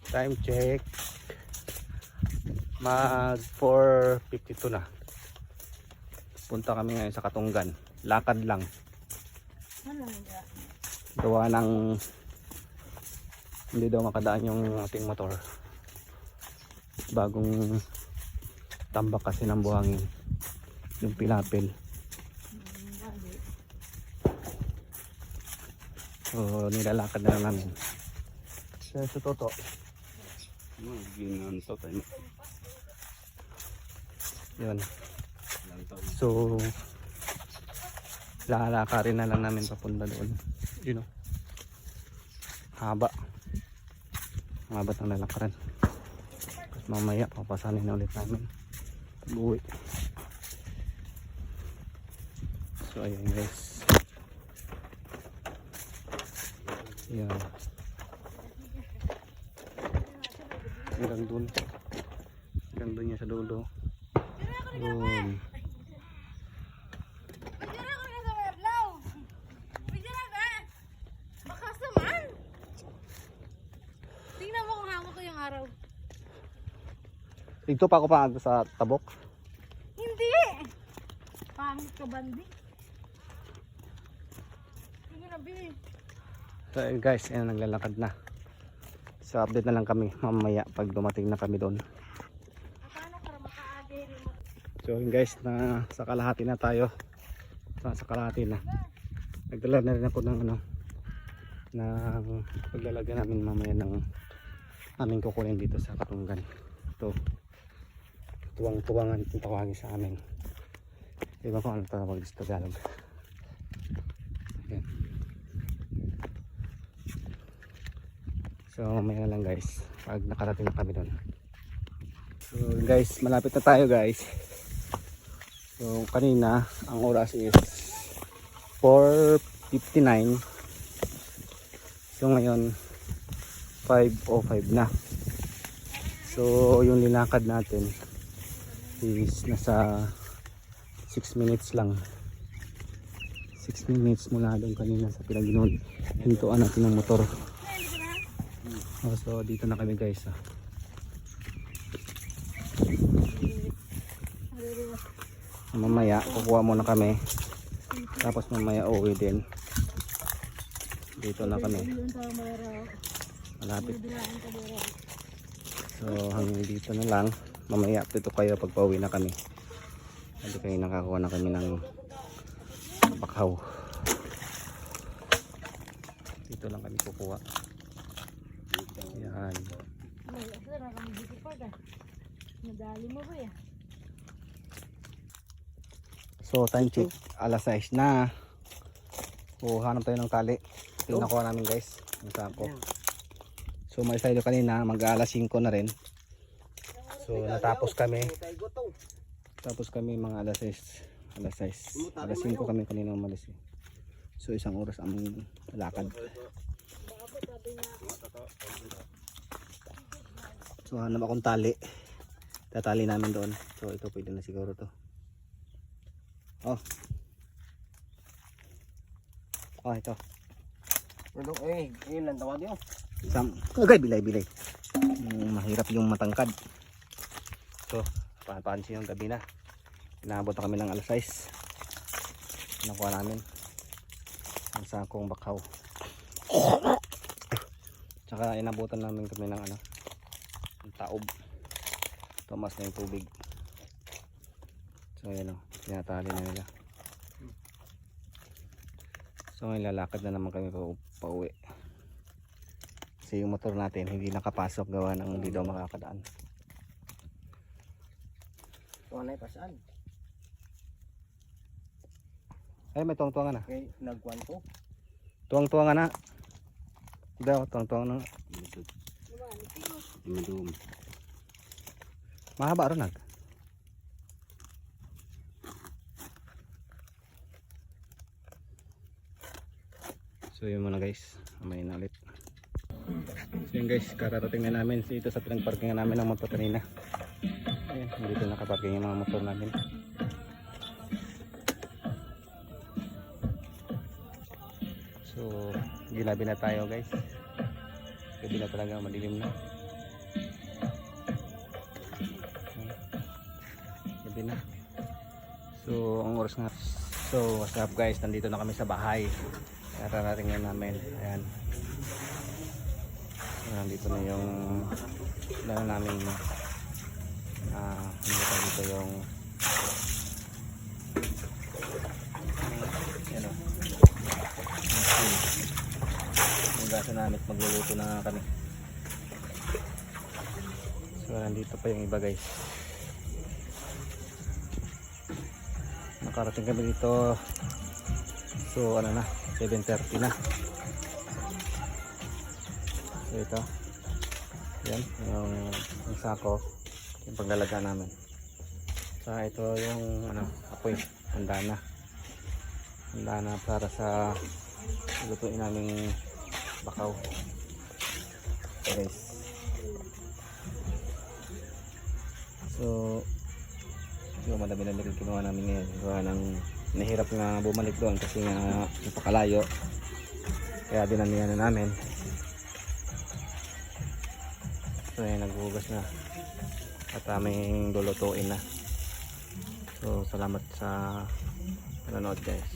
Time check. Mag 4:52 na. Punta kami ngayon sa Katunggan. Lakad lang. Gawa ng hindi daw makadaan yung ating motor. Bagong tambak kasi ng buhangin. Yung pilapil. So nilalakad na lang namin. Sa Toto. Ginanto tayo. Yun. So lalakarin na lang namin papunta doon. You know. Haba ng lalakaran. Tapos mamaya papasanin na ulit namin buwi. So ayun guys, yan hanggang dun niya sa dulo. Yun. Dito pa ako paag sa tabok. Hindi! Pangit ka, bandi. Sige na, Bi. So guys, ayan, naglalakad na. So update na lang kami mamaya pag dumating na kami doon. So yun guys, na sa kalahati na tayo. Sa kalahati na. Nagdala na rin ako ng ng paglalagyan namin mamaya ng aming kukunin dito sa Katunggan. Ito. Tuwang-tuwangan itong tawagin sa amin. Iba ko ano tawag sa Tagalog. Ayan. So may na lang guys pag nakarating na kami doon. So guys, malapit na tayo guys. So kanina ang oras is 4:59. So ngayon 5:05 na. So yung linakad natin is nasa 6 minutes lang. 6 minutes mula doon kanina sa hintuan natin ng motor. So dito na kami guys. Mamaya kukuha muna kami. Tapos mamaya uwi din. Dito na kami. Malapit. So hanggang dito na lang. Mamaya dito kayo pag pauwi na kami. Hindi kayo nakakuha na kami ng bakhaw. Dito lang kami kukuha. Yan. So time check, alas 6 na. So hanap tayo ng tali. Pinakuha namin guys. Yung sako. So may tayo kanina, mag-alas 5 na rin. So natapos kami. Tapos kami mga alas 6. Alas 5 kami kanina umalis. So isang oras ang lakad. So hanap akong tali. Tatali namin doon. So ito pwede na siguro to. Oh. Oh ito. Yun lang tawag yun. Agay bilay. Mahirap yung matangkad. So, papansin yung gabi na. Inaabot na kami ng alas 6. Nakuha namin ang sakong bakhaw. Tsaka inabutan namin kami ng ng taob. Tumas na yung tubig. So ayan o, tinatali na nila. So ngayon lalakad na naman kami pauwi. Kasi yung motor natin hindi nakapasok gawa ng hindi daw makakadaan. Tunay pa saan? Ay may tuwang-tuwang na. Okay, nagkuhan ko. Tuwang-tuwang na. Daw, tuwang-tuwang na. Madum. Mahaba ron nag. So yun muna guys, mamaya na ulit. So yun guys, kararating na namin dito sa pinagparkingan namin ng motor kanina. Ayan, dito nakaparking yung mga motor namin. So, ginabi na tayo guys. Gabi na talaga, madilim na. gabi na. So ang oras nga. So what's up guys, nandito na kami sa bahay. Nararating na namin. Ayan. So, nandito na yung dala namin dito yung ano yung gasa namin, magluluto na kami. So nandito pa yung iba guys. Nakarating kami dito. So ano na, 7:30 na. So ito. Yan, yung sako, yung paglalaga namin. So ito yung ano, apoy, handa na. Handa na para sa lutuin naming bakaw. So guys. So madami na kinuha namin ngayon. Gawa ng nahirap nga bumalik doon kasi nga napakalayo. Kaya dinamihan na namin. So ayan, naghuhugas na. At aming lulutuin na. So salamat sa panonood guys.